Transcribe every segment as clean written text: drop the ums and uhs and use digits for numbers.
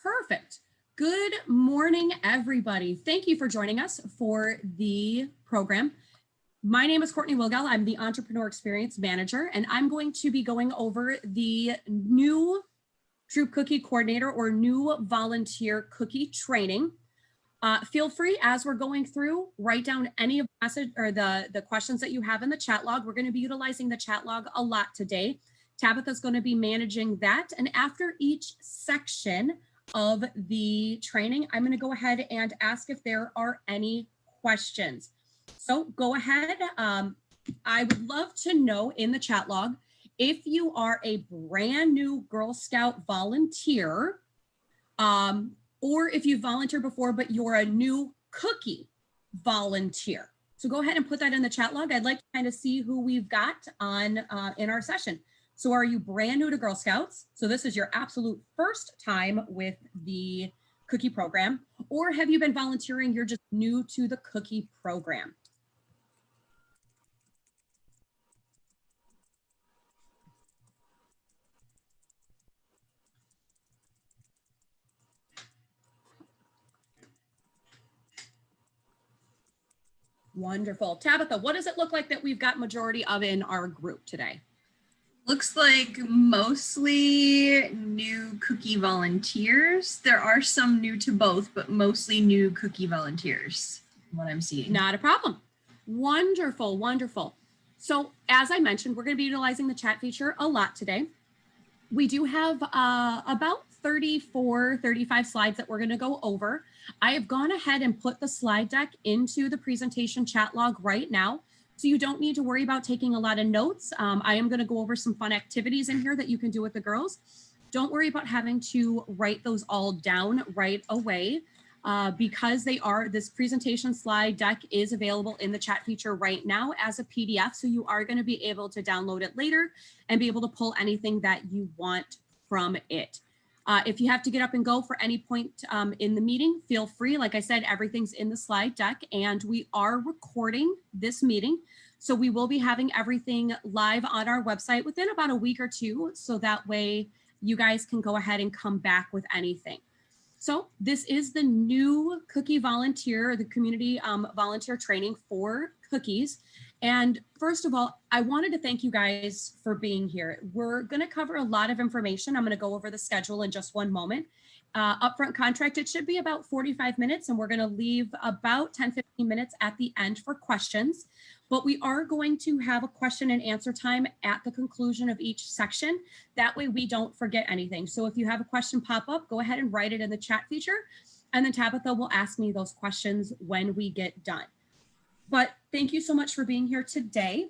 Perfect. Good morning, everybody. Thank you for joining us for the program. My name is Courtney Wilgell. I'm the Entrepreneur Experience Manager, and I'm going to be going over the new Troop Cookie Coordinator or new volunteer cookie training. Feel free, as we're going through, write down any of the message or the questions that you have in the chat log. We're going to be utilizing the chat log a lot today. Tabitha's going to be managing that. And after each section of the training, I'm going to go ahead and ask if there are any questions. So go ahead. I would love to know in the chat log if you are a brand new Girl Scout volunteer, or if you volunteered before, but you're a new cookie volunteer. So go ahead and put that in the chat log. I'd like to kind of see who we've got on in our session. So are you brand new to Girl Scouts? So this is your absolute first time with the cookie program, or have you been volunteering? You're just new to the cookie program. Wonderful. Tabitha, what does it look like that we've got majority of in our group today? Looks like mostly new cookie volunteers. There are some new to both, but mostly new cookie volunteers, what I'm seeing. Not a problem. Wonderful, wonderful. So as I mentioned, we're going to be utilizing the chat feature a lot today. We do have about 34, 35 slides that we're going to go over. I have gone ahead and put the slide deck into the presentation chat log right now. So you don't need to worry about taking a lot of notes. I am going to go over some fun activities in here that you can do with the girls. Don't worry about having to write those all down right away because this presentation slide deck is available in the chat feature right now as a PDF. So you are going to be able to download it later and be able to pull anything that you want from it. If you have to get up and go for any point in the meeting, feel free. Like I said, everything's in the slide deck and we are recording this meeting. So we will be having everything live on our website within about a week or two. So that way you guys can go ahead and come back with anything. So this is the new cookie volunteer, the community volunteer training for cookies. And first of all, I wanted to thank you guys for being here. We're going to cover a lot of information. I'm going to go over the schedule in just one moment. Upfront contract, it should be about 45 minutes, and we're going to leave about 10-15 minutes at the end for questions. But we are going to have a question and answer time at the conclusion of each section. That way we don't forget anything. So if you have a question pop up, go ahead and write it in the chat feature, and then Tabitha will ask me those questions when we get done. But thank you so much for being here today.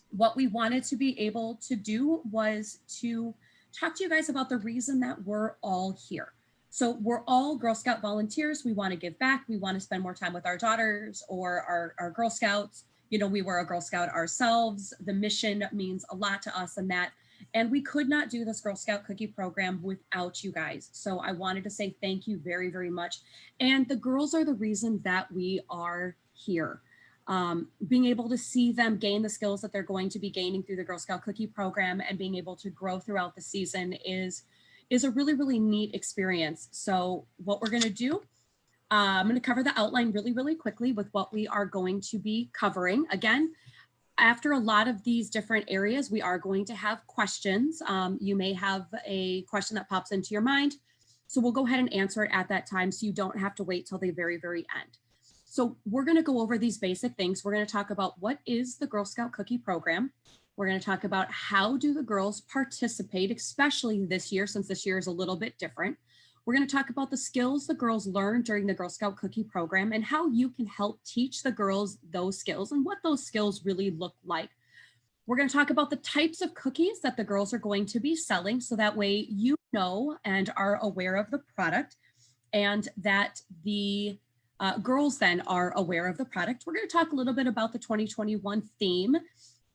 What we wanted to be able to do was to talk to you guys about the reason that we're all here. So we're all Girl Scout volunteers. We want to give back. We want to spend more time with our daughters or our Girl Scouts. You know, we were a Girl Scout ourselves. The mission means a lot to us and we could not do this Girl Scout cookie program without you guys. So I wanted to say thank you very, very much. And the girls are the reason that we are here. Being able to see them gain the skills that they're going to be gaining through the Girl Scout cookie program and being able to grow throughout the season is a really, really neat experience. So what we're going to do, I'm going to cover the outline really, really quickly with what we are going to be covering. Again, after a lot of these different areas, we are going to have questions. You may have a question that pops into your mind. So we'll go ahead and answer it at that time so you don't have to wait till the very, very end. So we're going to go over these basic things. We're going to talk about what is the Girl Scout cookie program. We're going to talk about how do the girls participate, especially this year, since this year is a little bit different. We're going to talk about the skills the girls learn during the Girl Scout cookie program and how you can help teach the girls those skills and what those skills really look like. We're going to talk about the types of cookies that the girls are going to be selling so that way you know and are aware of the product and that the girls then are aware of the product. We're going to talk a little bit about the 2021 theme.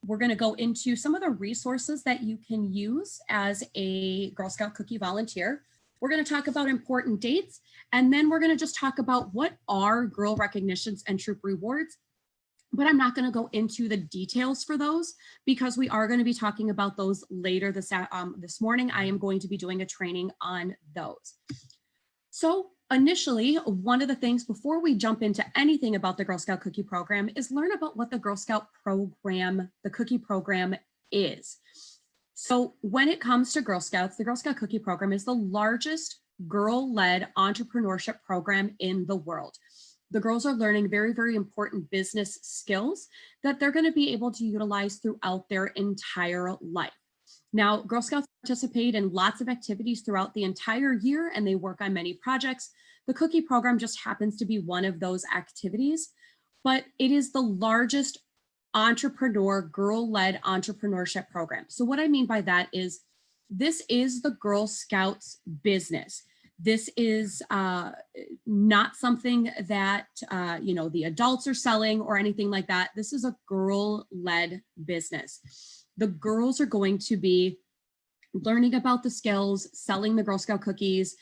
We're going to go into some of the resources that you can use as a Girl Scout cookie volunteer. We're going to talk about important dates, and then we're going to just talk about what are girl recognitions and troop rewards. But I'm not going to go into the details for those because we are going to be talking about those later this morning. I am going to be doing a training on those. So initially, one of the things before we jump into anything about the Girl Scout Cookie Program is learn about what the Girl Scout program, the cookie program is. So when it comes to Girl Scouts, the Girl Scout Cookie Program is the largest girl-led entrepreneurship program in the world. The girls are learning very, very important business skills that they're going to be able to utilize throughout their entire life. Now, Girl Scouts participate in lots of activities throughout the entire year, and they work on many projects. The cookie program just happens to be one of those activities, but it is the largest girl-led entrepreneurship program. So what I mean by that is this is the Girl Scouts business. This is not something that, the adults are selling or anything like that. This is a girl-led business. The girls are going to be learning about the skills, selling the Girl Scout cookies.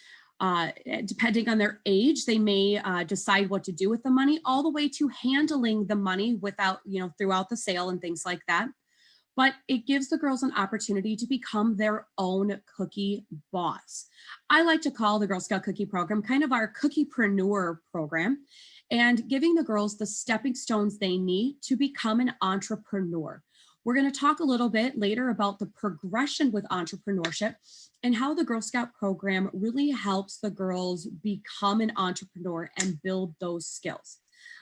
Depending on their age, they may decide what to do with the money, all the way to handling the money without, throughout the sale and things like that. But it gives the girls an opportunity to become their own cookie boss. I like to call the Girl Scout Cookie Program kind of our cookiepreneur program, and giving the girls the stepping stones they need to become an entrepreneur. We're going to talk a little bit later about the progression with entrepreneurship and how the Girl Scout program really helps the girls become an entrepreneur and build those skills.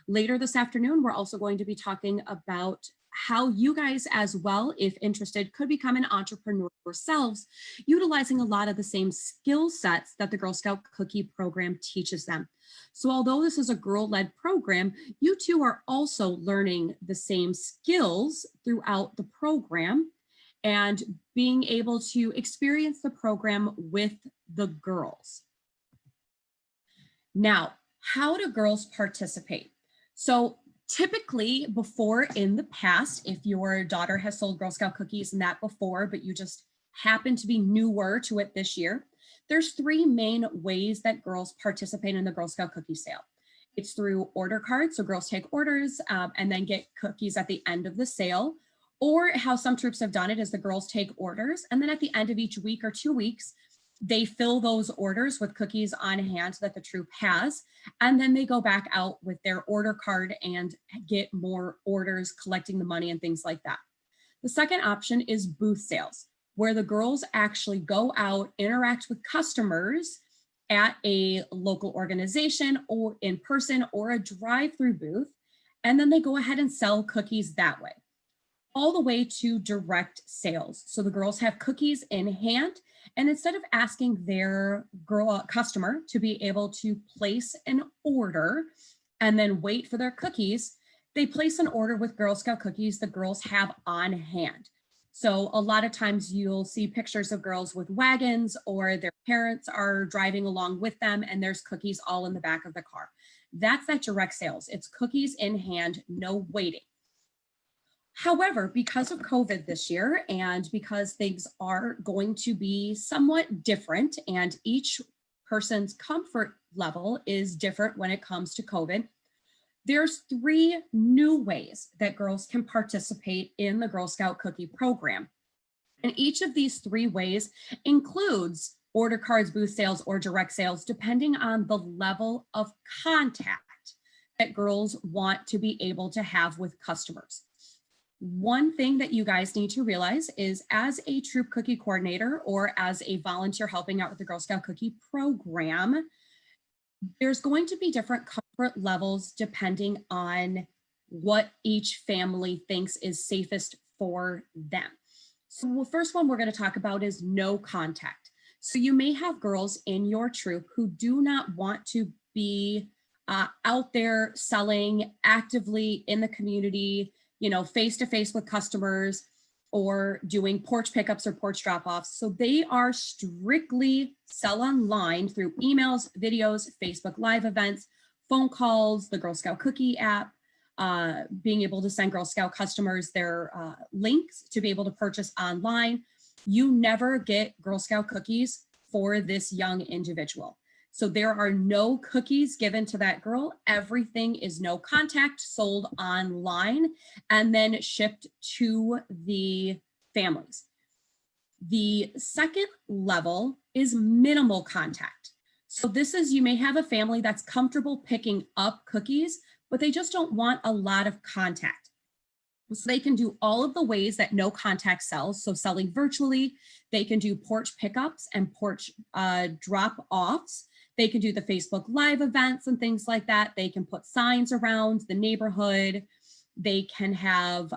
Later this afternoon, we're also going to be talking about how you guys as well, if interested, could become an entrepreneur yourselves, utilizing a lot of the same skill sets that the Girl Scout Cookie Program teaches them. So although this is a girl-led program, you too are also learning the same skills throughout the program and being able to experience the program with the girls. Now, how do girls participate? So typically before in the past, if your daughter has sold Girl Scout cookies and that before, but you just happen to be newer to it this year, there's three main ways that girls participate in the Girl Scout cookie sale. It's through order cards. So girls take orders and then get cookies at the end of the sale. Or how some troops have done it is the girls take orders, and then at the end of each week or 2 weeks, they fill those orders with cookies on hand that the troop has, and then they go back out with their order card and get more orders, collecting the money and things like that. The second option is booth sales, where the girls actually go out, interact with customers at a local organization or in person or a drive-through booth, and then they go ahead and sell cookies that way, all the way to direct sales. So the girls have cookies in hand, and instead of asking their customer to be able to place an order and then wait for their cookies, they place an order with Girl Scout cookies the girls have on hand. So a lot of times you'll see pictures of girls with wagons, or their parents are driving along with them and there's cookies all in the back of the car. That's that direct sales. It's cookies in hand, no waiting. However, because of COVID this year and because things are going to be somewhat different and each person's comfort level is different when it comes to COVID, there's three new ways that girls can participate in the Girl Scout Cookie Program. And each of these three ways includes order cards, booth sales, or direct sales, depending on the level of contact that girls want to be able to have with customers. One thing that you guys need to realize is, as a troop cookie coordinator or as a volunteer helping out with the Girl Scout Cookie Program, there's going to be different comfort levels depending on what each family thinks is safest for them. So the first one we're going to talk about is no contact. So you may have girls in your troop who do not want to be out there selling actively in the community, face to face with customers, or doing porch pickups or porch drop-offs. So they are strictly sell online through emails, videos, Facebook Live events, phone calls, the Girl Scout Cookie app, being able to send Girl Scout customers their links to be able to purchase online. You never get Girl Scout cookies for this young individual. So there are no cookies given to that girl. Everything is no contact, sold online, and then shipped to the families. The second level is minimal contact. So this is, you may have a family that's comfortable picking up cookies, but they just don't want a lot of contact. So they can do all of the ways that no contact sells. So selling virtually, they can do porch pickups and porch drop offs. They can do the Facebook Live events and things like that. They can put signs around the neighborhood. They can have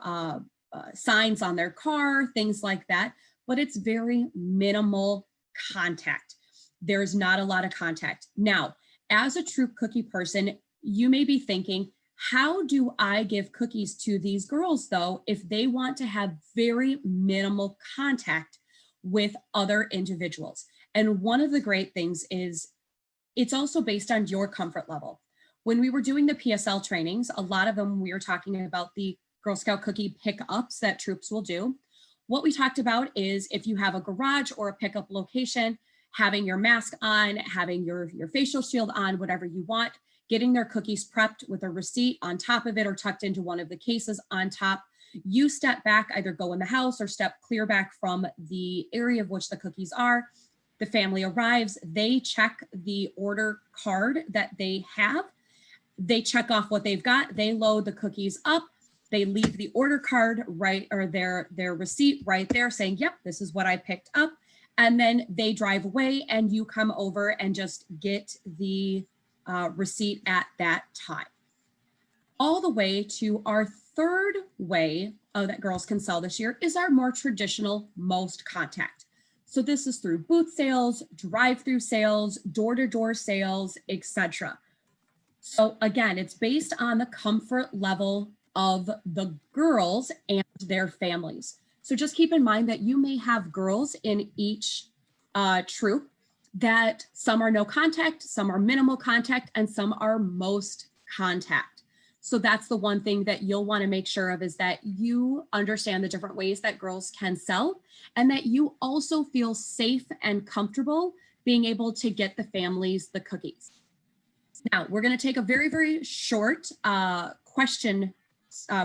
signs on their car, things like that, but it's very minimal contact. There's not a lot of contact. Now, as a true cookie person, you may be thinking, how do I give cookies to these girls though, if they want to have very minimal contact with other individuals? And one of the great things is it's also based on your comfort level. When we were doing the PSL trainings, a lot of them, we were talking about the Girl Scout cookie pickups that troops will do. What we talked about is if you have a garage or a pickup location, having your mask on, having your facial shield on, whatever you want, getting their cookies prepped with a receipt on top of it or tucked into one of the cases on top. You step back, either go in the house or step clear back from the area of which the cookies are. The family arrives, they check the order card that they have. They check off what they've got, they load the cookies up, they leave the order card right, or their receipt right there saying, yep, this is what I picked up. And then they drive away and you come over and just get the receipt at that time. All the way to our third way that girls can sell this year is our more traditional most contact. So this is through booth sales, drive-through sales, door-to-door sales, etc. So again, it's based on the comfort level of the girls and their families. So just keep in mind that you may have girls in each troop that some are no contact, some are minimal contact, and some are most contact. So that's the one thing that you'll want to make sure of, is that you understand the different ways that girls can sell, and that you also feel safe and comfortable being able to get the families the cookies. Now, we're going to take a very, very short question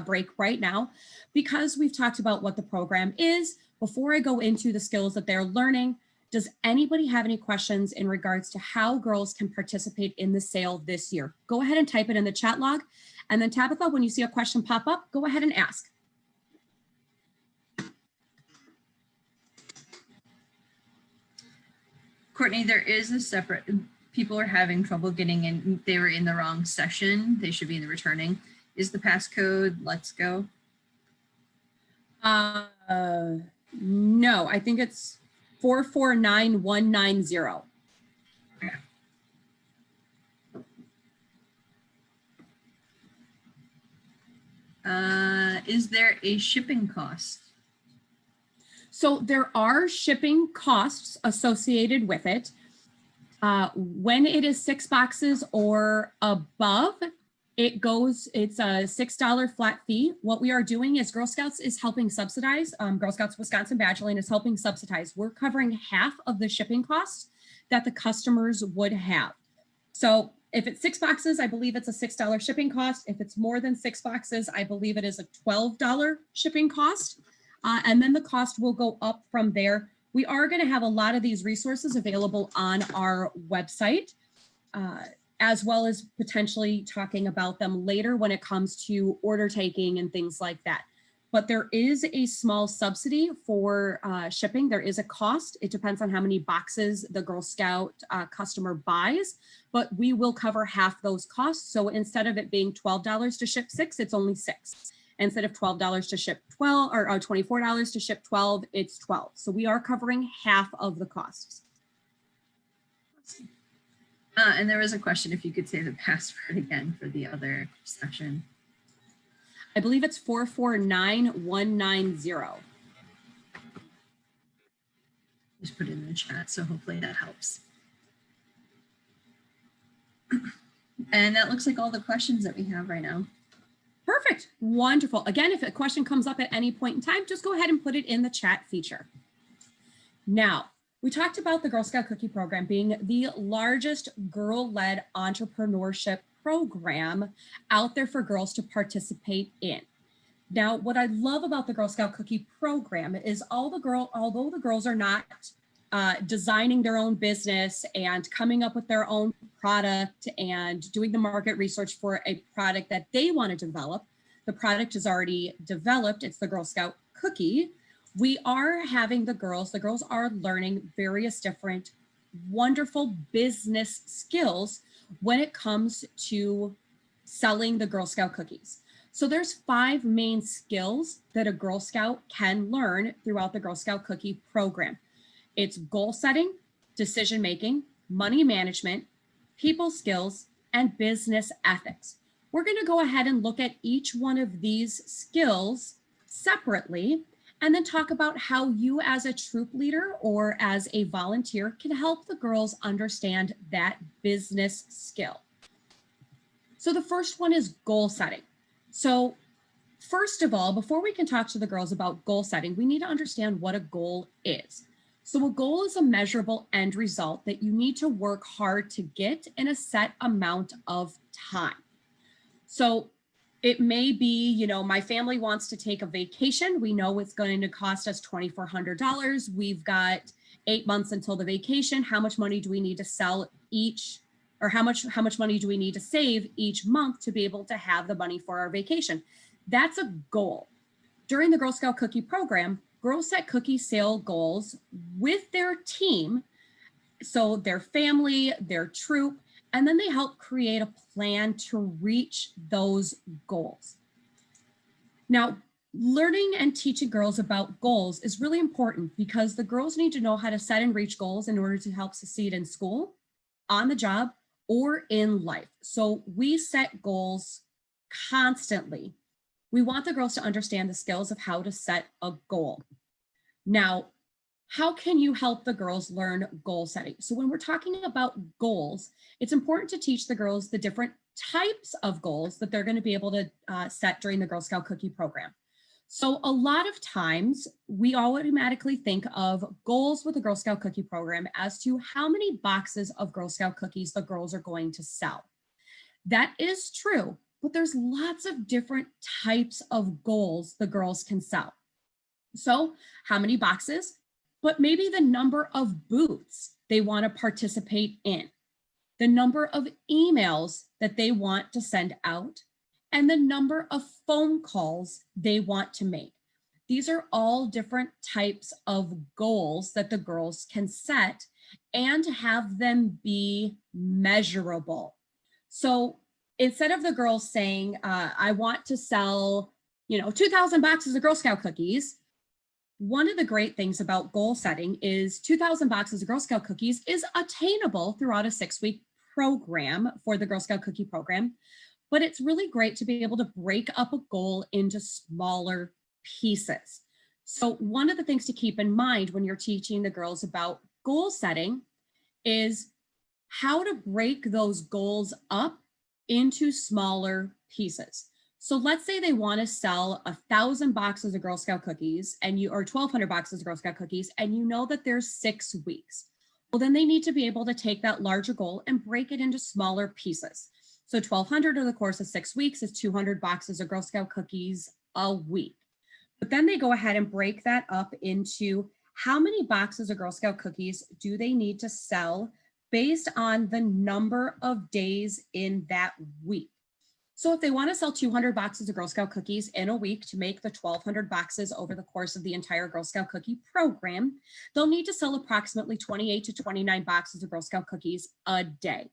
break right now, because we've talked about what the program is. Before I go into the skills that they're learning, does anybody have any questions in regards to how girls can participate in the sale this year? Go ahead and type it in the chat log. And then Tabitha, when you see a question pop up, go ahead and ask. Courtney, there is a separate, people are having trouble getting in. They were in the wrong session. They should be in the returning. Is the passcode let's go? No, I think it's 449190. Okay. Is there a shipping cost? So there are shipping costs associated with it. When it is 6 boxes or above, it's a $6 flat fee. What we are doing is Girl Scouts is helping subsidize, Girl Scouts Wisconsin Badgerland is helping subsidize. We're covering half of the shipping costs that the customers would have. So if it's 6 boxes, I believe it's a $6 shipping cost. If it's more than 6 boxes, I believe it is a $12 shipping cost. And then the cost will go up from there. We are going to have a lot of these resources available on our website, as well as potentially talking about them later when it comes to order taking and things like that. But there is a small subsidy for shipping. There is a cost. It depends on how many boxes the Girl Scout customer buys, but we will cover half those costs. So instead of it being $12 to ship 6, it's only 6. Instead of $12 to ship 12, or $24 to ship 12, it's 12. So we are covering half of the costs. And there was a question if you could say the password again for the other section. I believe it's 449190. Just put it in the chat, so hopefully that helps. And that looks like all the questions that we have right now. Perfect. Wonderful. Again, if a question comes up at any point in time, just go ahead and put it in the chat feature. Now, we talked about the Girl Scout Cookie Program being the largest girl-led entrepreneurship program out there for girls to participate in. Now, what I love about the Girl Scout Cookie Program is although the girls are not designing their own business and coming up with their own product and doing the market research for a product that they want to develop. The product is already developed. It's the Girl Scout cookie. We are having the girls are learning various different wonderful business skills when it comes to selling the Girl Scout cookies. So there's 5 main skills that a Girl Scout can learn throughout the Girl Scout cookie program. It's goal setting, decision making, money management, people skills, and business ethics. We're going to go ahead and look at each one of these skills separately and then talk about how you as a troop leader or as a volunteer can help the girls understand that business skill. So the first one is goal setting. So first of all, before we can talk to the girls about goal setting, we need to understand what a goal is. So a goal is a measurable end result that you need to work hard to get in a set amount of time. So it may be, my family wants to take a vacation. We know it's going to cost us $2,400. We've got 8 months until the vacation. How much money do we need to sell each, or how much money do we need to save each month to be able to have the money for our vacation? That's a goal. During the Girl Scout Cookie program, girls set cookie sale goals with their team, so their family, their troop, and then they help create a plan to reach those goals. Now, learning and teaching girls about goals is really important because the girls need to know how to set and reach goals in order to help succeed in school, on the job, or in life. So we set goals constantly. We want the girls to understand the skills of how to set a goal. Now, how can you help the girls learn goal setting? So when we're talking about goals, it's important to teach the girls the different types of goals that they're going to be able to set during the Girl Scout Cookie program. So a lot of times we automatically think of goals with the Girl Scout Cookie program as to how many boxes of Girl Scout cookies the girls are going to sell. That is true, but there's lots of different types of goals the girls can sell. So how many boxes? But maybe the number of booths they want to participate in, the number of emails that they want to send out, and the number of phone calls they want to make. These are all different types of goals that the girls can set and have them be measurable. So instead of the girls saying, I want to sell, 2,000 boxes of Girl Scout cookies, one of the great things about goal setting is 2,000 boxes of Girl Scout cookies is attainable throughout a 6-week program for the Girl Scout Cookie program, but it's really great to be able to break up a goal into smaller pieces. So one of the things to keep in mind when you're teaching the girls about goal setting is how to break those goals up into smaller pieces. So let's say they want to sell 1,000 boxes of Girl Scout cookies or 1,200 boxes of Girl Scout cookies, and you know that there's 6 weeks. Well, then they need to be able to take that larger goal and break it into smaller pieces. So 1,200 over the course of 6 weeks is 200 boxes of Girl Scout cookies a week. But then they go ahead and break that up into how many boxes of Girl Scout cookies do they need to sell based on the number of days in that week. So if they want to sell 200 boxes of Girl Scout cookies in a week to make the 1,200 boxes over the course of the entire Girl Scout cookie program, they'll need to sell approximately 28 to 29 boxes of Girl Scout cookies a day.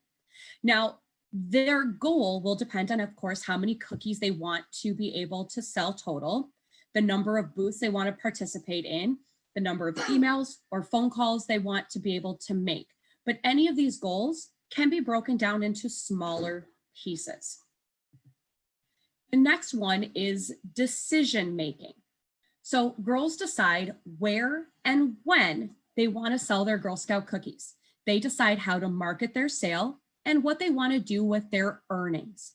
Now, their goal will depend on, of course, how many cookies they want to be able to sell total, the number of booths they want to participate in, the number of emails or phone calls they want to be able to make. But any of these goals can be broken down into smaller pieces. The next one is decision making. So girls decide where and when they want to sell their Girl Scout cookies. They decide how to market their sale and what they want to do with their earnings.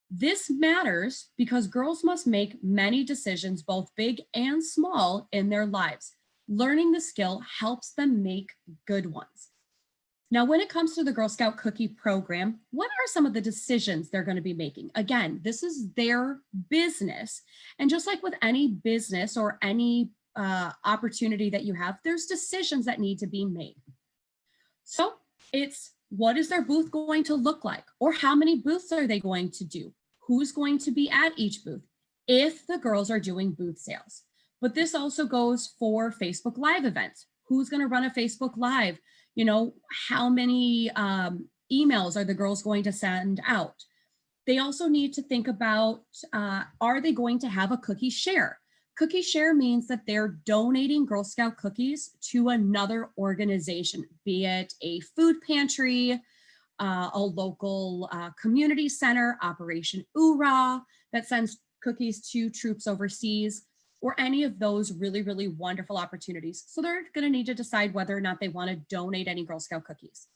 This matters because girls must make many decisions, both big and small, in their lives. Learning the skill helps them make good ones. Now, when it comes to the Girl Scout Cookie program, what are some of the decisions they're going to be making? Again, this is their business. And just like with any business or any opportunity that you have, there's decisions that need to be made. So it's, what is their booth going to look like? Or how many booths are they going to do? Who's going to be at each booth if the girls are doing booth sales? But this also goes for Facebook Live events. Who's going to run a Facebook Live? You know, how many emails are the girls going to send out? They also need to think about, are they going to have a cookie share? Cookie share means that they're donating Girl Scout cookies to another organization, be it a food pantry, a local community center, Operation Oorah, that sends cookies to troops overseas, or any of those really, really wonderful opportunities. So they're going to need to decide whether or not they want to donate any Girl Scout cookies.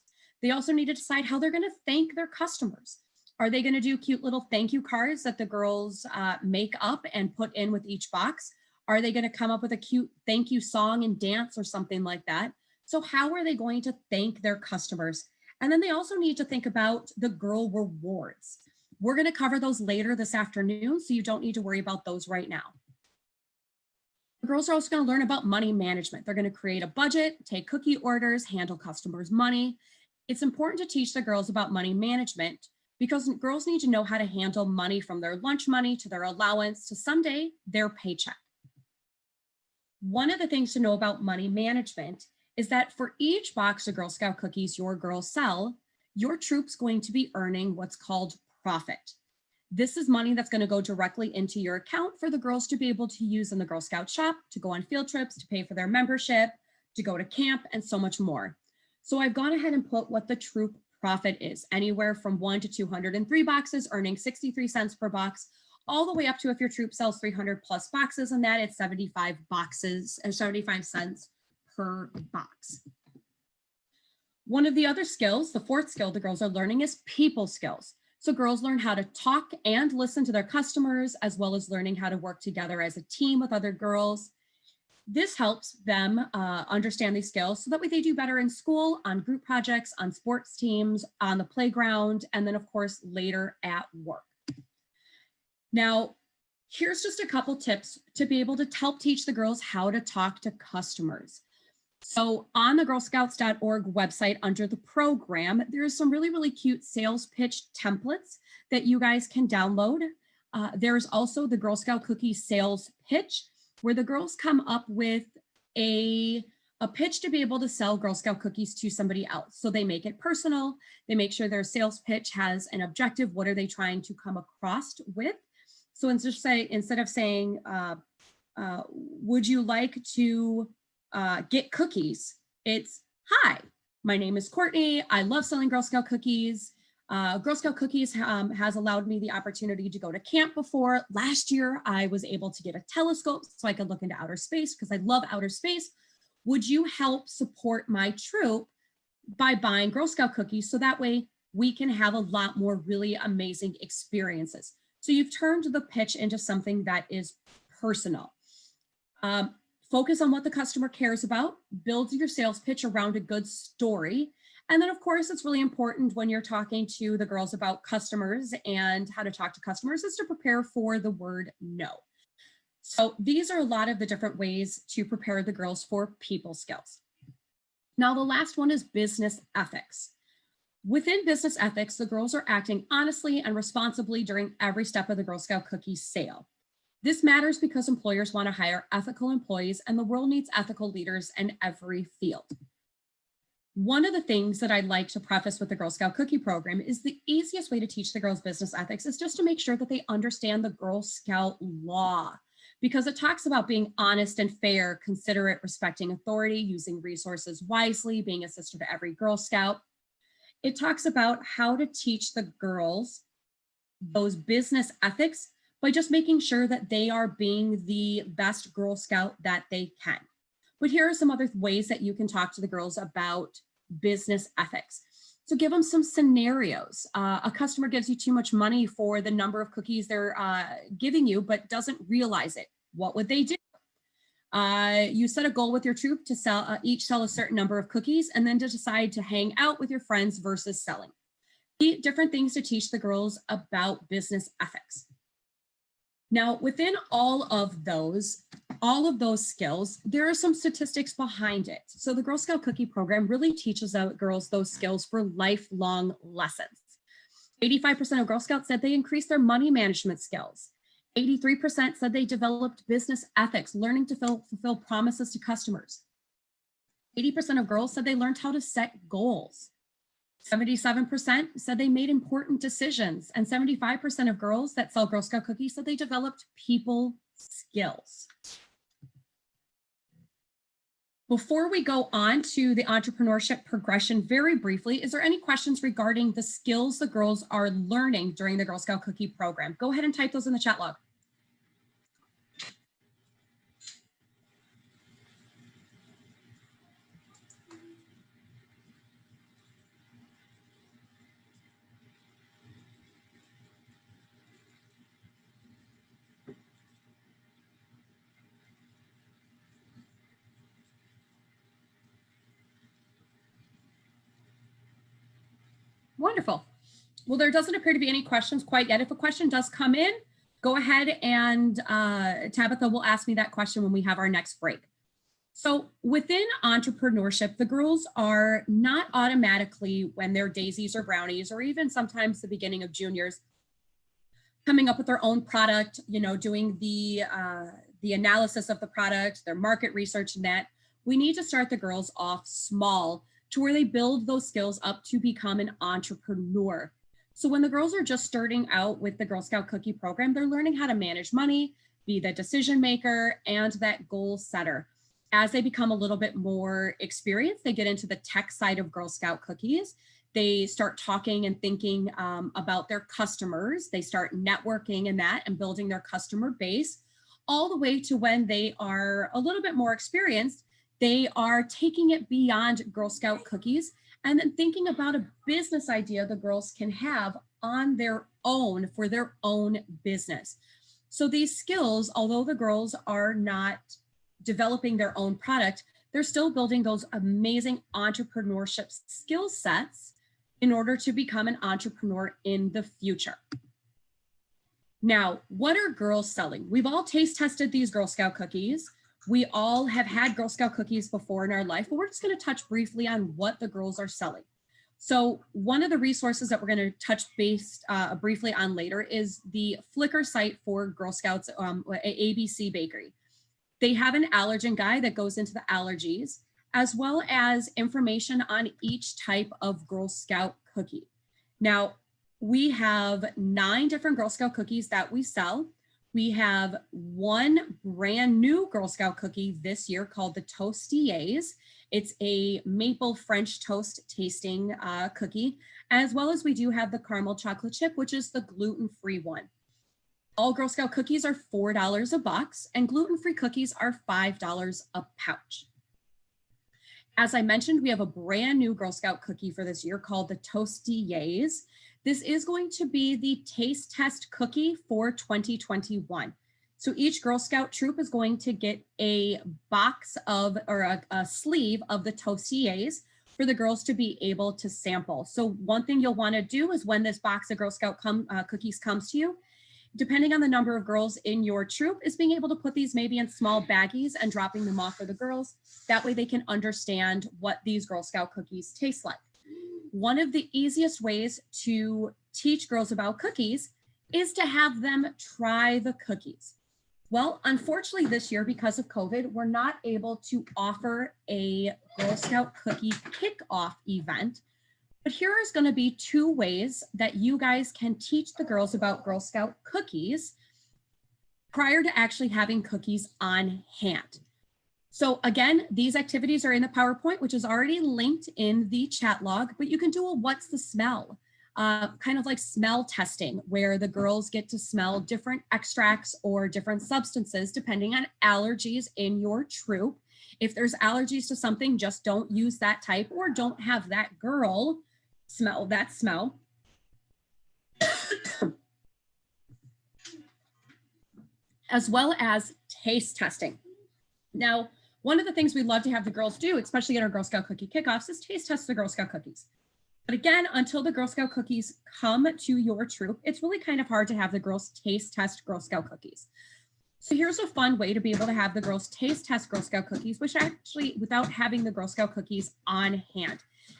They also need to decide how they're going to thank their customers. Are they going to do cute little thank you cards that the girls make up and put in with each box? Are they going to come up with a cute thank you song and dance or something like that? So how are they going to thank their customers? And then they also need to think about the girl rewards. We're going to cover those later this afternoon, so you don't need to worry about those right now. The girls are also going to learn about money management. They're going to create a budget, take cookie orders, handle customers' money. It's important to teach the girls about money management because girls need to know how to handle money, from their lunch money to their allowance to someday their paycheck. One of the things to know about money management is that for each box of Girl Scout cookies your girls sell, your troop's going to be earning what's called profit. This is money that's going to go directly into your account for the girls to be able to use in the Girl Scout shop, to go on field trips, to pay for their membership, to go to camp, and so much more. So I've gone ahead and put what the troop profit is, anywhere from 1 to 203 boxes, earning 63 cents per box, all the way up to, if your troop sells 300 plus boxes, and that it's 75 boxes and 75 cents per box. One of the other skills, the fourth skill the girls are learning, is people skills. So girls learn how to talk and listen to their customers, as well as learning how to work together as a team with other girls. This helps them understand these skills so that way they do better in school, on group projects, on sports teams, on the playground, and then of course later at work. Now, here's just a couple tips to be able to help teach the girls how to talk to customers. So on the girlscouts.org website, under the program, there's some really, really cute sales pitch templates that you guys can download. There's also the Girl Scout cookie sales pitch, where the girls come up with a pitch to be able to sell Girl Scout cookies to somebody else. So they make it personal. They make sure their sales pitch has an objective. What are they trying to come across with? So instead of saying, would you like to get cookies? It's, hi, my name is Courtney. I love selling Girl Scout cookies. Girl Scout cookies has allowed me the opportunity to go to camp before. Last year, I was able to get a telescope so I could look into outer space because I love outer space. Would you help support my troop by buying Girl Scout cookies so that way we can have a lot more really amazing experiences? So you've turned the pitch into something that is personal. Focus on what the customer cares about, build your sales pitch around a good story. And then of course, it's really important when you're talking to the girls about customers and how to talk to customers is to prepare for the word no. So these are a lot of the different ways to prepare the girls for people skills. Now, the last one is business ethics. Within business ethics, the girls are acting honestly and responsibly during every step of the Girl Scout cookie sale. This matters because employers want to hire ethical employees, and the world needs ethical leaders in every field. One of the things that I'd like to preface with the Girl Scout cookie program is the easiest way to teach the girls business ethics is just to make sure that they understand the Girl Scout law, because it talks about being honest and fair, considerate, respecting authority, using resources wisely, being a sister to every Girl Scout. It talks about how to teach the girls those business ethics by just making sure that they are being the best Girl Scout that they can. But here are some other ways that you can talk to the girls about business ethics. So give them some scenarios. A customer gives you too much money for the number of cookies they're giving you, but doesn't realize it. What would they do? You set a goal with your troop to each sell a certain number of cookies, and then to decide to hang out with your friends versus selling. Different things to teach the girls about business ethics. Now, within all of those skills, there are some statistics behind it. So the Girl Scout Cookie Program really teaches out girls those skills for lifelong lessons. 85% of Girl Scouts said they increased their money management skills. 83% said they developed business ethics, learning to fulfill promises to customers. 80% of girls said they learned how to set goals. 77% said they made important decisions, and 75% of girls that sell Girl Scout cookies said they developed people skills. Before we go on to the entrepreneurship progression, very briefly, is there any questions regarding the skills the girls are learning during the Girl Scout Cookie Program? Go ahead and type those in the chat log. Wonderful. Well, there doesn't appear to be any questions quite yet. If a question does come in, go ahead and Tabitha will ask me that question when we have our next break. So within entrepreneurship, the girls are not automatically, when they're daisies or brownies, or even sometimes the beginning of juniors, coming up with their own product, doing the analysis of the product, their market research and that. We need to start the girls off small to where they build those skills up to become an entrepreneur. So when the girls are just starting out with the Girl Scout Cookie Program, they're learning how to manage money, be the decision maker, and that goal setter. As they become a little bit more experienced, they get into the tech side of Girl Scout cookies. They start talking and thinking about their customers. They start networking in that and building their customer base, all the way to when they are a little bit more experienced, they are taking it beyond Girl Scout cookies and then thinking about a business idea the girls can have on their own for their own business. So these skills, although the girls are not developing their own product, they're still building those amazing entrepreneurship skill sets in order to become an entrepreneur in the future. Now, what are girls selling? We've all taste tested these Girl Scout cookies. We all have had Girl Scout cookies before in our life, but we're just going to touch briefly on what the girls are selling. So one of the resources that we're going to touch base briefly on later is the Flickr site for Girl Scouts, ABC Bakery. They have an allergen guide that goes into the allergies, as well as information on each type of Girl Scout cookie. Now, we have 9 different Girl Scout cookies that we sell. We have one brand new Girl Scout cookie this year called the Toasties. It's a maple French toast tasting cookie, as well as we do have the caramel chocolate chip, which is the gluten-free one. All Girl Scout cookies are $4 a box, and gluten-free cookies are $5 a pouch. As I mentioned, we have a brand new Girl Scout cookie for this year called the Toasties. This is going to be the taste test cookie for 2021. So each Girl Scout troop is going to get a box of, or a sleeve of the Toasties for the girls to be able to sample. So one thing you'll want to do is when this box of Girl Scout cookies comes to you, depending on the number of girls in your troop, is being able to put these maybe in small baggies and dropping them off for the girls. That way they can understand what these Girl Scout cookies taste like. One of the easiest ways to teach girls about cookies is to have them try the cookies. Well, unfortunately this year, because of COVID, we're not able to offer a Girl Scout cookie kickoff event. But here is going to be 2 ways that you guys can teach the girls about Girl Scout cookies prior to actually having cookies on hand. So again, these activities are in the PowerPoint, which is already linked in the chat log, but you can do a what's the smell, kind of like smell testing, where the girls get to smell different extracts or different substances depending on allergies in your troop. If there's allergies to something, just don't use that type or don't have that girl smell that smell. As well as taste testing. Now, one of the things we love to have the girls do, especially at our Girl Scout cookie kickoffs, is taste test the Girl Scout cookies. But again, until the Girl Scout cookies come to your troop, it's really kind of hard to have the girls taste test Girl Scout cookies. So here's a fun way to be able to have the girls taste test Girl Scout cookies, which actually without having the Girl Scout cookies on hand.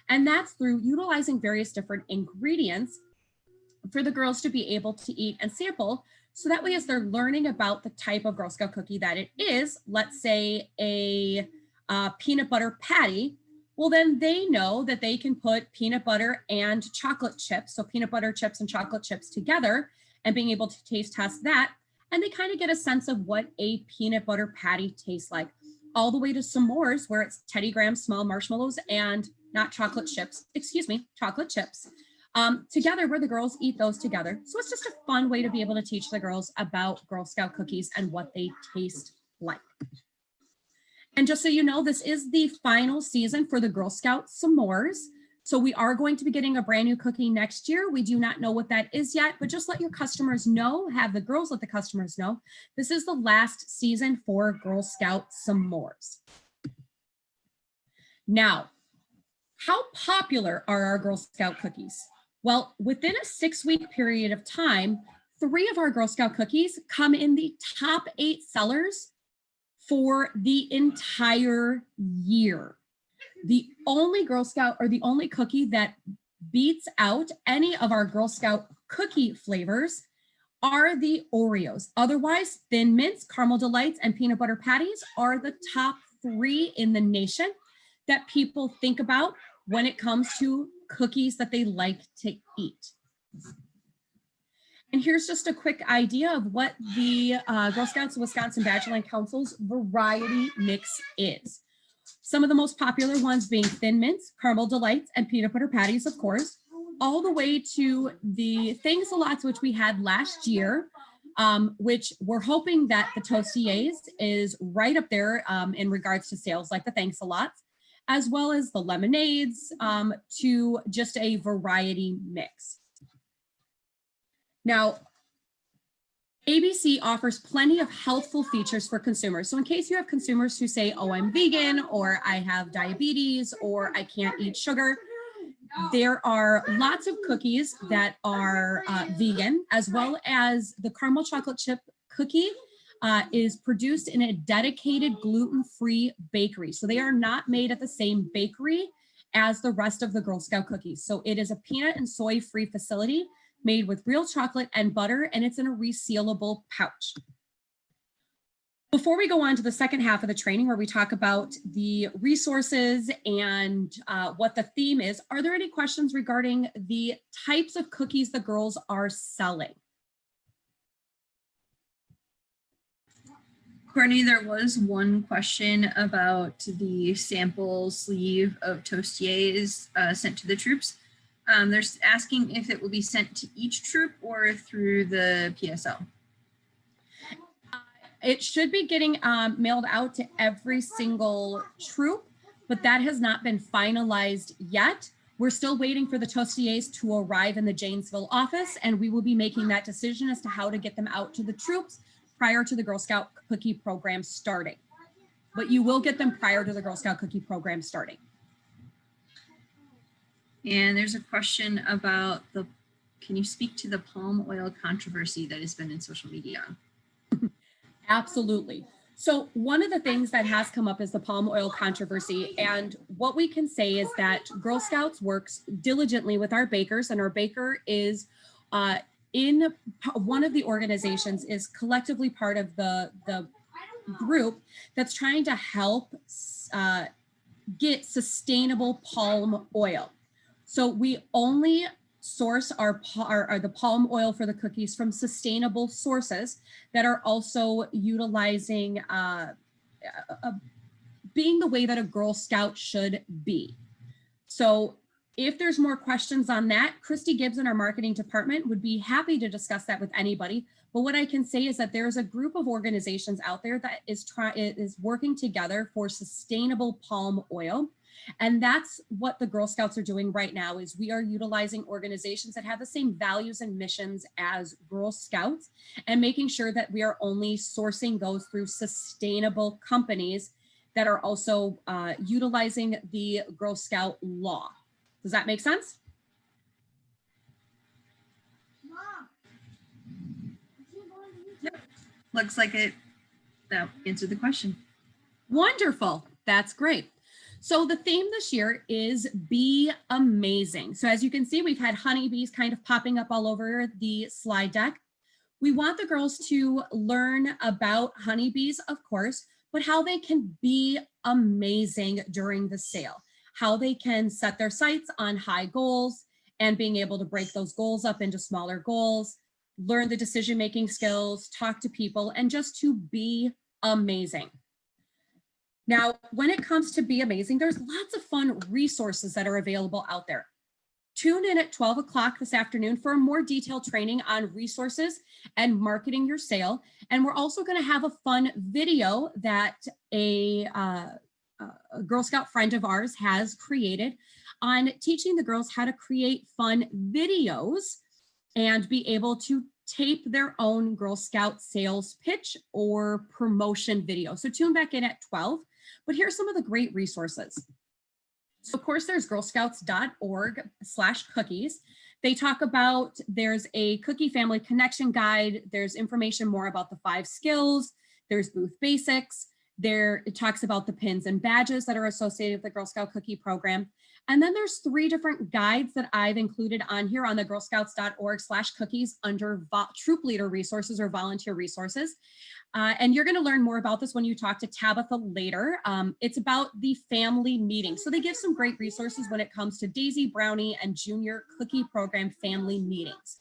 And that's through utilizing various different ingredients for the girls to be able to eat and sample. So that way, as they're learning about the type of Girl Scout cookie that it is, let's say a peanut butter patty, well, then they know that they can put peanut butter and chocolate chips, so peanut butter chips and chocolate chips together, and being able to taste test that. And they kind of get a sense of what a peanut butter patty tastes like, all the way to s'mores, where it's Teddy Grahams small marshmallows and not chocolate chips, chocolate chips together, where the girls eat those together. So it's just a fun way to be able to teach the girls about Girl Scout cookies and what they taste like. And just so you know, this is the final season for the Girl Scout s'mores. So we are going to be getting a brand new cookie next year. We do not know what that is yet, but just let your customers know, have the girls let the customers know. This is the last season for Girl Scout s'mores. Now, how popular are our Girl Scout cookies? Well, within a 6-week period of time, 3 of our Girl Scout cookies come in the top 8 sellers for the entire year. The only Girl Scout or the only cookie that beats out any of our Girl Scout cookie flavors are the Oreos. Otherwise, Thin Mints, Caramel Delights, and Peanut Butter Patties are the top 3 in the nation that people think about when it comes to cookies that they like to eat. And here's just a quick idea of what the Girl Scouts of Wisconsin Badgerland Council's variety mix is. Some of the most popular ones being Thin Mints, Caramel Delights, and Peanut Butter Patties, of course, all the way to the Thanks-a-Lots, which we had last year, which we're hoping that the Toastiers is right up there in regards to sales, like the Thanks-a-Lots, as well as the lemonades, to just a variety mix. Now, ABC offers plenty of healthful features for consumers. So in case you have consumers who say, oh, I'm vegan, or I have diabetes, or I can't eat sugar, there are lots of cookies that are vegan, as well as the caramel chocolate chip cookie is produced in a dedicated gluten-free bakery. So they are not made at the same bakery as the rest of the Girl Scout cookies. So it is a peanut and soy-free facility made with real chocolate and butter, and it's in a resealable pouch. Before we go on to the second half of the training, where we talk about the resources and what the theme is, are there any questions regarding the types of cookies the girls are selling? Courtney, there was one question about the sample sleeve of Toastiers sent to the troops. They're asking if it will be sent to each troop or through the PSL. It should be getting mailed out to every single troop, but that has not been finalized yet. We're still waiting for the Toastiers to arrive in the Janesville office, and we will be making that decision as to how to get them out to the troops prior to the Girl Scout cookie program starting. But you will get them prior to the Girl Scout cookie program starting. And there's a question about can you speak to the palm oil controversy that has been in social media? Absolutely. So one of the things that has come up is the palm oil controversy. And what we can say is that Girl Scouts works diligently with our bakers, and our baker is in one of the organizations, is collectively part of the group that's trying to help get sustainable palm oil. So we only source the palm oil for the cookies from sustainable sources that are also utilizing being the way that a Girl Scout should be. So if there's more questions on that, Christy Gibbs in our marketing department would be happy to discuss that with anybody. But what I can say is that there's a group of organizations out there that is working together for sustainable palm oil. And that's what the Girl Scouts are doing right now, is we are utilizing organizations that have the same values and missions as Girl Scouts, and making sure that we are only sourcing those through sustainable companies that are also utilizing the Girl Scout law. Does that make sense? looks like that answered the question. Wonderful. That's great. So the theme this year is Be Amazing. So as you can see, we've had honeybees kind of popping up all over the slide deck. We want the girls to learn about honeybees, of course, but how they can be amazing during the sale, how they can set their sights on high goals and being able to break those goals up into smaller goals, learn the decision-making skills, talk to people, and just to be amazing. Now, when it comes to Be Amazing, there's lots of fun resources that are available out there. Tune in at 12 o'clock this afternoon for a more detailed training on resources and marketing your sale. And we're also going to have a fun video that a Girl Scout friend of ours has created on teaching the girls how to create fun videos and be able to tape their own Girl Scout sales pitch or promotion video. So tune back in at 12. But here's some of the great resources. So of course, there's girlscouts.org/cookies. They talk about, there's a cookie family connection guide. There's information more about the 5 skills. There's booth basics. There, it talks about the pins and badges that are associated with the Girl Scout cookie program. And then there's 3 different guides that I've included on here on the girlscouts.org/cookies under troop leader resources or volunteer resources. And you're going to learn more about this when you talk to Tabitha later. It's about the family meeting. So they give some great resources when it comes to Daisy, Brownie, and Junior Cookie Program family meetings.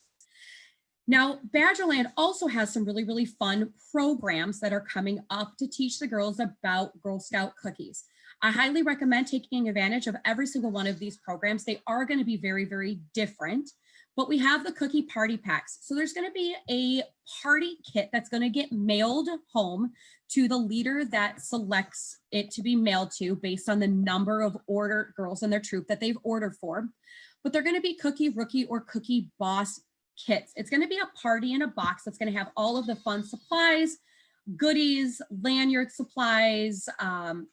Now, Badgerland also has some really, really fun programs that are coming up to teach the girls about Girl Scout cookies. I highly recommend taking advantage of every single one of these programs. They are going to be very, very different. But we have the cookie party packs. So there's going to be a party kit that's going to get mailed home to the leader that selects it to be mailed to based on the number of order girls in their troop that they've ordered for. But they're going to be cookie rookie or cookie boss kits. It's going to be a party in a box that's going to have all of the fun supplies, goodies, lanyard supplies,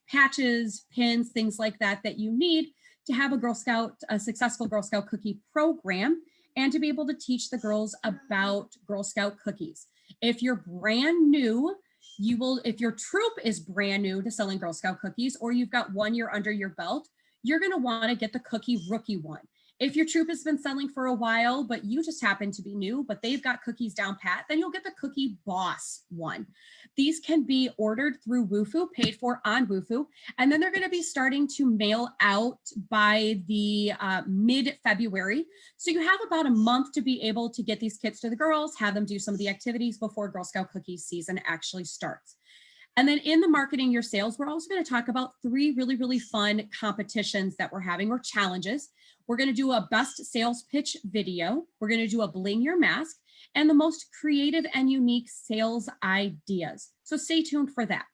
patches, pins, things like that that you need to have a successful Girl Scout cookie program, and to be able to teach the girls about Girl Scout cookies. If you're brand new, if your troop is brand new to selling Girl Scout cookies, or you've got 1 year under your belt, you're going to want to get the cookie rookie one. If your troop has been selling for a while, but you just happen to be new, but they've got cookies down pat, then you'll get the cookie boss one. These can be ordered through Wufoo, paid for on Wufoo, and then they're going to be starting to mail out by the mid-February. So you have about a month to be able to get these kits to the girls, have them do some of the activities before Girl Scout cookie season actually starts. And then in the marketing your sales, we're also going to talk about 3 really, really fun competitions that we're having, or challenges. We're going to do a best sales pitch video. We're going to do a bling your mask, and the most creative and unique sales ideas. So stay tuned for that.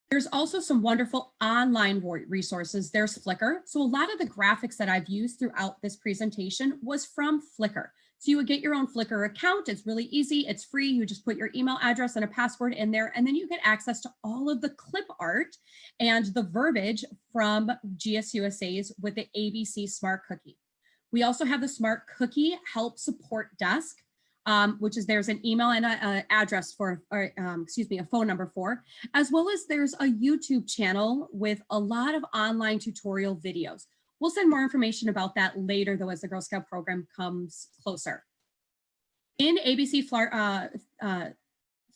There's also some wonderful online resources. There's Flickr. So a lot of the graphics that I've used throughout this presentation was from Flickr. So you would get your own Flickr account. It's really easy. It's free. You just put your email address and a password in there, and then you get access to all of the clip art and the verbiage from GSUSA's with the ABC Smart Cookie. We also have the Smart Cookie Help Support Desk, which is there's an email and an address for, or a phone number for, as well as there's a YouTube channel with a lot of online tutorial videos. We'll send more information about that later, though, as the Girl Scout program comes closer. In ABC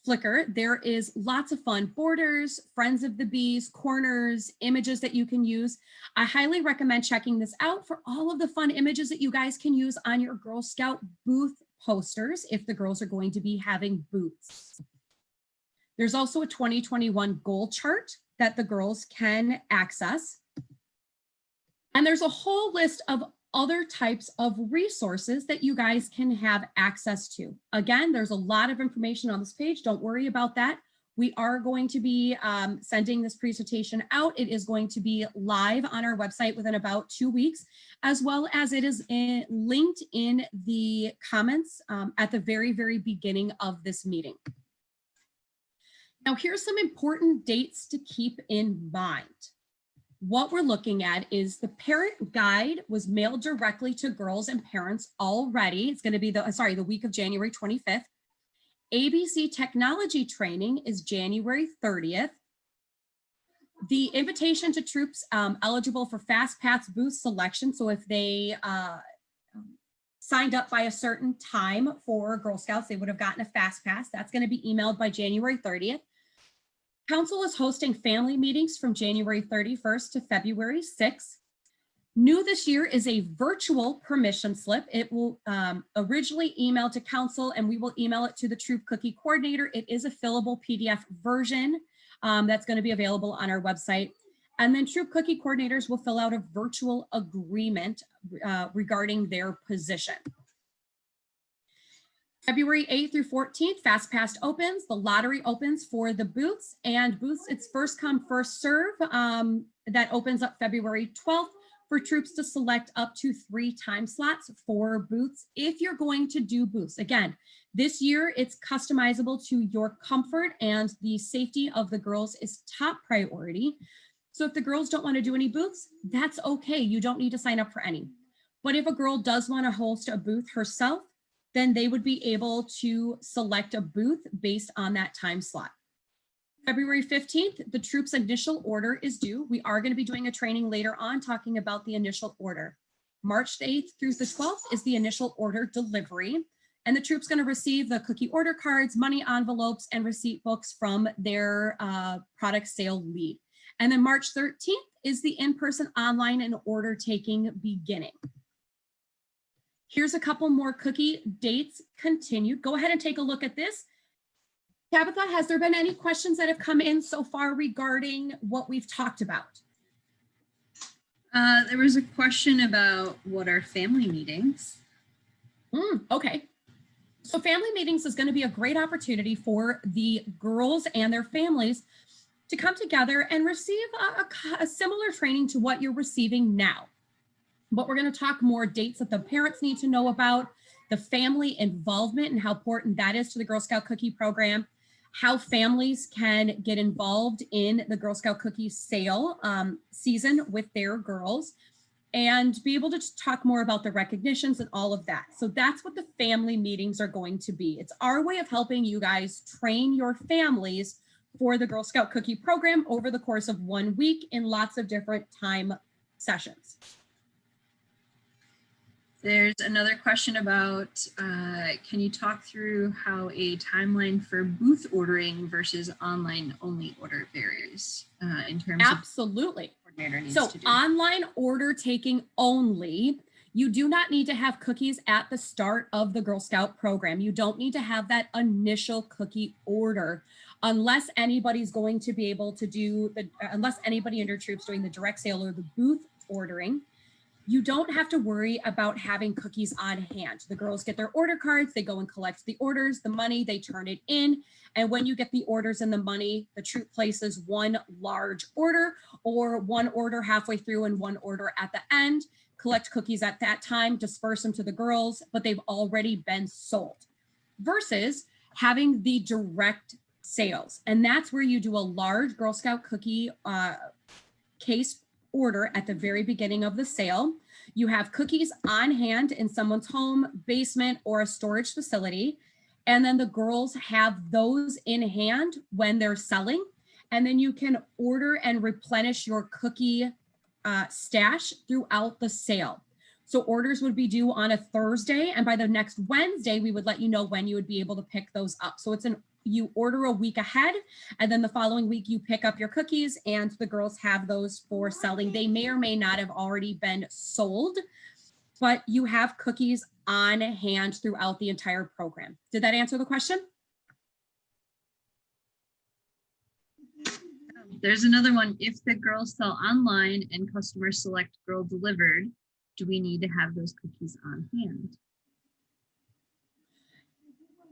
Flickr, there is lots of fun borders, friends of the bees, corners, images that you can use. I highly recommend checking this out for all of the fun images that you guys can use on your Girl Scout booth posters if the girls are going to be having booths. There's also a 2021 goal chart that the girls can access. And there's a whole list of other types of resources that you guys can have access to. Again, there's a lot of information on this page. Don't worry about that. We are going to be sending this presentation out. It is going to be live on our website within about 2 weeks, as well as it is linked in the comments at the very, very beginning of this meeting. Now, here's some important dates to keep in mind. What we're looking at is the parent guide was mailed directly to girls and parents already. It's going to be the week of January 25th. ABC technology training is January 30th. The invitation to troops eligible for Fast Paths booth selection. So if they signed up by a certain time for Girl Scouts, they would have gotten a Fast Pass. That's going to be emailed by January 30th. Council is hosting family meetings from January 31st to February 6th. New this year is a virtual permission slip. It will originally email to council and we will email it to the troop cookie coordinator. It is a fillable PDF version that's going to be available on our website. And then troop cookie coordinators will fill out a virtual agreement regarding their position. February 8th through 14th, Fast Pass opens. The lottery opens for the booths, and booths, it's first come, first serve. That opens up February 12th for troops to select up to 3 time slots for booths if you're going to do booths. Again, this year it's customizable to your comfort, and the safety of the girls is top priority. So if the girls don't want to do any booths, that's okay. You don't need to sign up for any. But if a girl does want to host a booth herself, then they would be able to select a booth based on that time slot. February 15th, the troops' initial order is due. We are going to be doing a training later on talking about the initial order. March 8th through the 12th is the initial order delivery. And the troops going to receive the cookie order cards, money envelopes, and receipt books from their product sale lead. And then March 13th is the in-person, online, and order taking beginning. Here's a couple more cookie dates continued. Go ahead and take a look at this. Tabitha, has there been any questions that have come in so far regarding what we've talked about? There was a question about what are family meetings? Okay. So family meetings is going to be a great opportunity for the girls and their families to come together and receive a similar training to what you're receiving now. But we're going to talk more dates that the parents need to know about, the family involvement and how important that is to the Girl Scout cookie program, how families can get involved in the Girl Scout cookie sale season with their girls, and be able to talk more about the recognitions and all of that. So that's what the family meetings are going to be. It's our way of helping you guys train your families for the Girl Scout cookie program over the course of 1 week in lots of different time sessions. There's another question about, can you talk through how a timeline for booth ordering versus online only order varies in terms Absolutely. of what coordinator needs So to do? online order taking only, you do not need to have cookies at the start of the Girl Scout program. You don't need to have that initial cookie order unless anybody's going to be able to do unless anybody in your troops doing the direct sale or the booth ordering. You don't have to worry about having cookies on hand. The girls get their order cards, they go and collect the orders, the money, they turn it in. And when you get the orders and the money, the troop places one large order or one order halfway through and one order at the end, collect cookies at that time, disperse them to the girls, but they've already been sold. Versus having the direct sales. And that's where you do a large Girl Scout cookie case order at the very beginning of the sale. You have cookies on hand in someone's home, basement, or a storage facility. And then the girls have those in hand when they're selling. And then you can order and replenish your cookie stash throughout the sale. So orders would be due on a Thursday, and by the next Wednesday, we would let you know when you would be able to pick those up. So you order a week ahead, and then the following week you pick up your cookies, and the girls have those for selling. They may or may not have already been sold, but you have cookies on hand throughout the entire program. Did that answer the question? There's another one. If the girls sell online and customers select girl delivered, do we need to have those cookies on hand?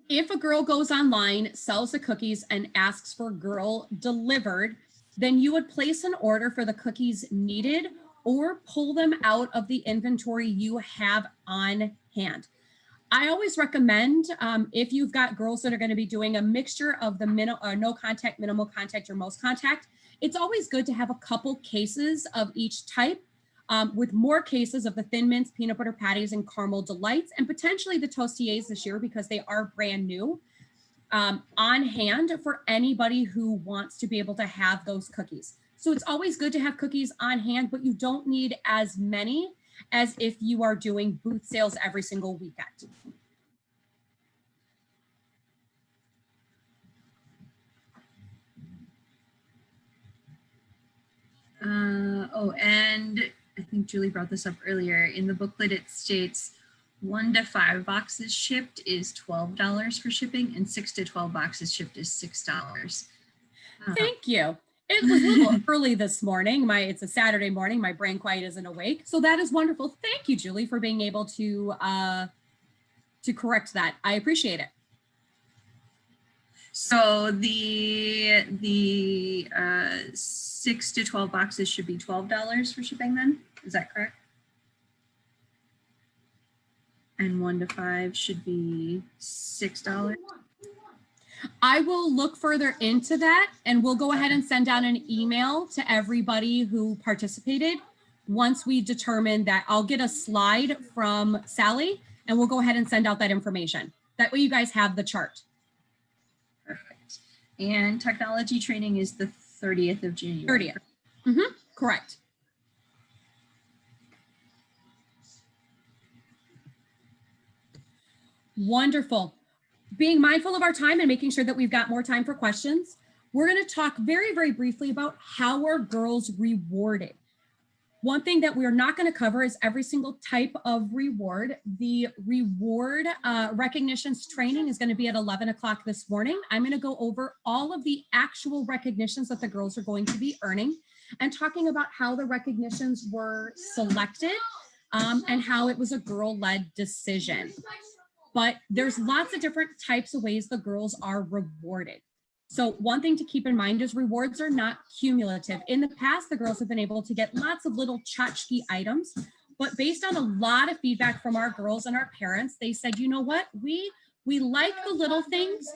If a girl goes online, sells the cookies, and asks for girl delivered, then you would place an order for the cookies needed or pull them out of the inventory you have on hand. I always recommend if you've got girls that are going to be doing a mixture of the no contact, minimal contact, or most contact, it's always good to have a couple cases of each type. With more cases of the Thin Mints, peanut butter patties, and caramel delights, and potentially the tostiers this year because they are brand new. on hand for anybody who wants to be able to have those cookies. So it's always good to have cookies on hand, but you don't need as many as if you are doing booth sales every single weekend. And I think Julie brought this up earlier. In the booklet, it states 1 to 5 boxes shipped is $12 for shipping, and 6 to 12 boxes shipped is $6. Thank you. It was a little early this morning. It's a Saturday morning. My brain quite isn't awake. So that is wonderful. Thank you, Julie, for being able to correct that. I appreciate it. So the 6 to 12 boxes should be $12 for shipping then? Is that correct? And 1 to 5 should be $6. I will look further into that, and we'll go ahead and send out an email to everybody who participated. Once we determine that, I'll get a slide from Sally and we'll go ahead and send out that information. That way you guys have the chart. Perfect. And technology training is the 30th of January. 30th. Correct. Wonderful. Being mindful of our time and making sure that we've got more time for questions, we're going to talk very, very briefly about how are girls rewarded. One thing that we're not going to cover is every single type of reward. The reward recognitions training is going to be at 11 o'clock this morning. I'm going to go over all of the actual recognitions that the girls are going to be earning and talking about how the recognitions were selected and how it was a girl-led decision. But there's lots of different types of ways the girls are rewarded. So one thing to keep in mind is rewards are not cumulative. In the past, the girls have been able to get lots of little tchotchke items, but based on a lot of feedback from our girls and our parents, they said, you know what, we like the little things,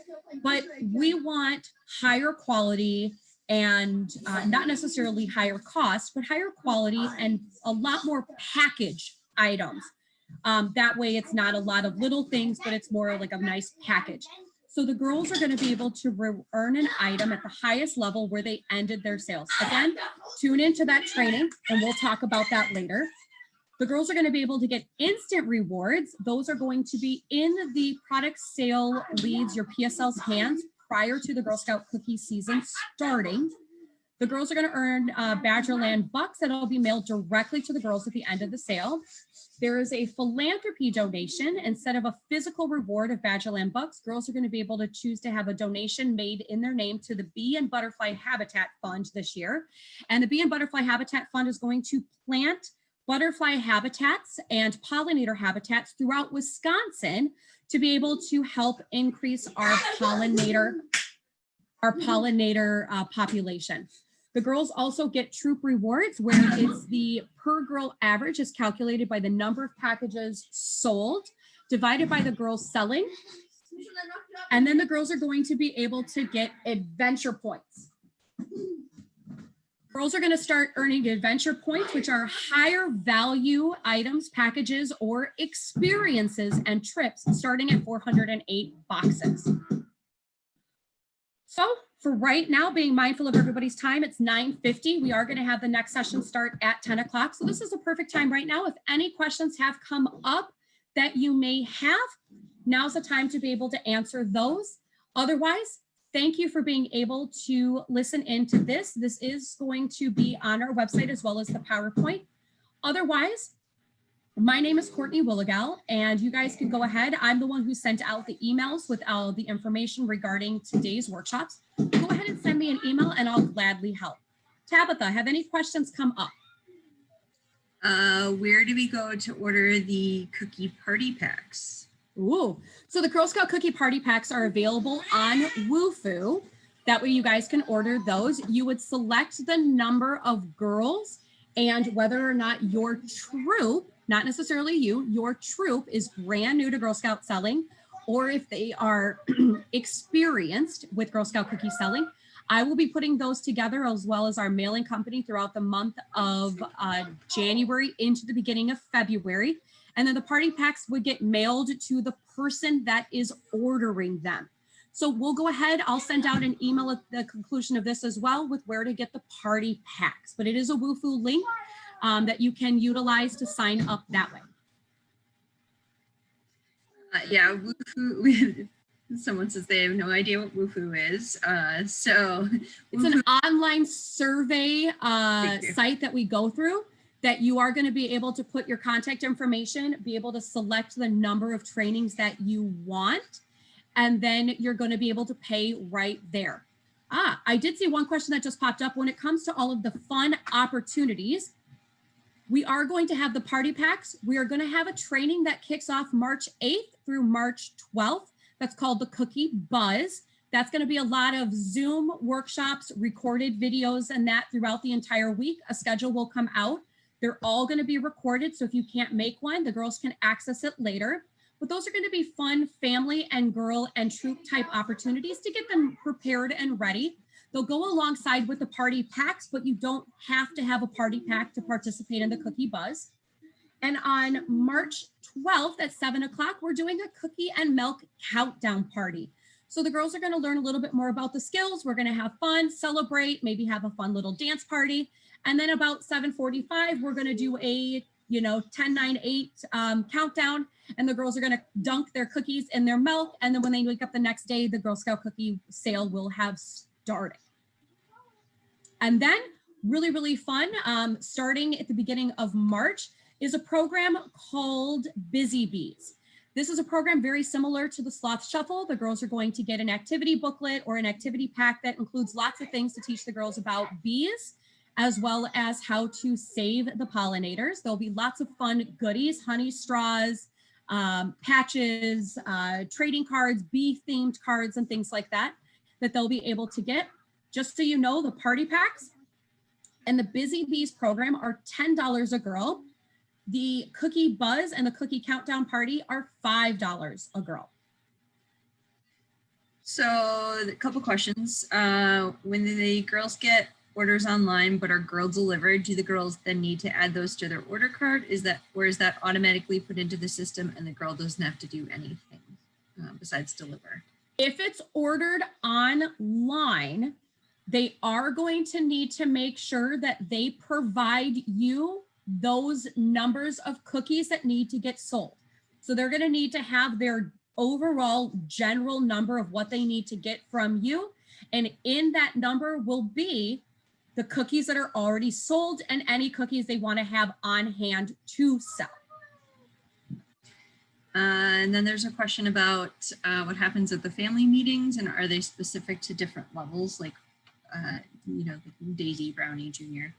but we want higher quality and not necessarily higher cost, but higher quality and a lot more package items. That way it's not a lot of little things, but it's more like a nice package. So the girls are going to be able to earn an item at the highest level where they ended their sales. Again, tune into that training and we'll talk about that later. The girls are going to be able to get instant rewards. Those are going to be in the product sale leads, your PSL's hands prior to the Girl Scout cookie season starting. The girls are going to earn Badgerland bucks that'll be mailed directly to the girls at the end of the sale. There is a philanthropy donation. Instead of a physical reward of Badgerland bucks, girls are going to be able to choose to have a donation made in their name to the Bee and Butterfly Habitat Fund this year. And the Bee and Butterfly Habitat Fund is going to plant butterfly habitats and pollinator habitats throughout Wisconsin to be able to help increase our pollinator population. The girls also get troop rewards where it's the per girl average is calculated by the number of packages sold divided by the girls selling. And then the girls are going to be able to get adventure points. Girls are going to start earning adventure points, which are higher value items, packages, or experiences and trips starting at 408 boxes. So for right now, being mindful of everybody's time, it's 9:50. We are going to have the next session start at 10 o'clock. So this is a perfect time right now. If any questions have come up that you may have, now's the time to be able to answer those. Otherwise, thank you for being able to listen into this. This is going to be on our website as well as the PowerPoint. Otherwise, my name is Courtney Willigal, and you guys can go ahead. I'm the one who sent out the emails with all the information regarding today's workshops. Go ahead and send me an email and I'll gladly help. Tabitha, have any questions come up? Where do we go to order the cookie party packs? Ooh, so the Girl Scout cookie party packs are available on Wufoo. That way you guys can order those. You would select the number of girls and whether or not your troop, not necessarily you, your troop is brand new to Girl Scout selling, or if they are experienced with Girl Scout cookie selling. I will be putting those together as well as our mailing company throughout the month of January into the beginning of February. And then the party packs would get mailed to the person that is ordering them. So we'll go ahead. I'll send out an email at the conclusion of this as well with where to get the party packs. But it is a WooFoo link that you can utilize to sign up that way. Yeah, WooFoo. Someone says they have no idea what WooFoo is. So it's an online survey site that we go through that you are going to be able to put your contact information, be able to select the number of trainings that you want, and then you're going to be able to pay right there. I did see one question that just popped up. When it comes to all of the fun opportunities, we are going to have the party packs. We are going to have a training that kicks off March 8th through March 12th. That's called the Cookie Buzz. That's going to be a lot of Zoom workshops, recorded videos, and that throughout the entire week. A schedule will come out. They're all going to be recorded. So if you can't make one, the girls can access it later. But those are going to be fun family and girl and troop type opportunities to get them prepared and ready. They'll go alongside with the party packs, but you don't have to have a party pack to participate in the Cookie Buzz. And on March 12th at 7 o'clock, we're doing a cookie and milk countdown party. So the girls are going to learn a little bit more about the skills. We're going to have fun, celebrate, maybe have a fun little dance party. And then about 7:45, we're going to do a 10, 9, 8 countdown. And the girls are going to dunk their cookies in their milk. And then when they wake up the next day, the Girl Scout cookie sale will have started. And then really, really fun, starting at the beginning of March, is a program called Busy Bees. This is a program very similar to the Sloth Shuffle. The girls are going to get an activity booklet or an activity pack that includes lots of things to teach the girls about bees, as well as how to save the pollinators. There'll be lots of fun goodies, honey straws, patches, trading cards, bee-themed cards, and things like that they'll be able to get. Just so you know, the party packs and the Busy Bees program are $10 a girl. The Cookie Buzz and the Cookie Countdown Party are $5 a girl. So a couple questions. When the girls get orders online but are girl delivered, do the girls then need to add those to their order card? Is that automatically put into the system and the girl doesn't have to do anything besides deliver? If it's ordered online, they are going to need to make sure that they provide you those numbers of cookies that need to get sold. So they're going to need to have their overall general number of what they need to get from you. And in that number will be the cookies that are already sold and any cookies they want to have on hand to sell. And then there's a question about what happens at the family meetings, and are they specific to different levels, like Daisy, Brownie, Junior?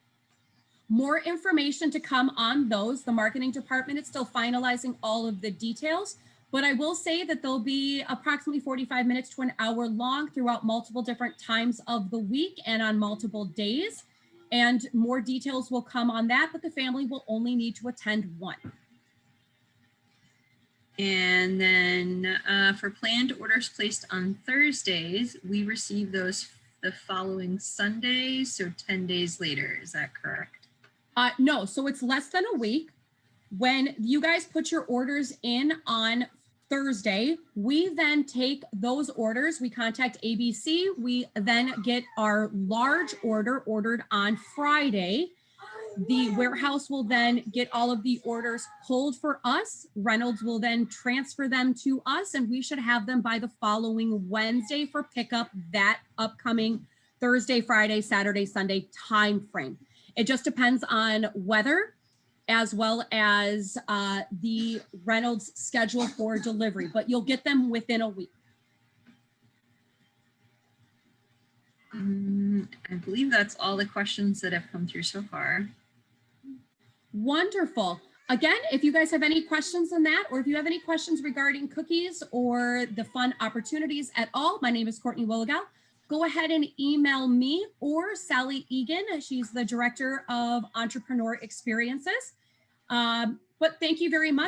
More information to come on those. The marketing department is still finalizing all of the details, but I will say that they'll be approximately 45 minutes to an hour long throughout multiple different times of the week and on multiple days. And more details will come on that, but the family will only need to attend one. And then for planned orders placed on Thursdays, we receive those the following Sunday, so 10 days later. Is that correct? No, so it's less than a week. When you guys put your orders in on Thursday, we then take those orders, we contact ABC, we then get our large order ordered on Friday. The warehouse will then get all of the orders pulled for us. Reynolds will then transfer them to us, and we should have them by the following Wednesday for pickup that upcoming Thursday, Friday, Saturday, Sunday time frame. It just depends on weather as well as the Reynolds schedule for delivery, but you'll get them within a week. I believe that's all the questions that have come through so far. Wonderful. Again, if you guys have any questions on that, or if you have any questions regarding cookies or the fun opportunities at all, my name is Courtney Willigal. Go ahead and email me or Sally Egan. She's the Director of Entrepreneur Experiences. But thank you very much.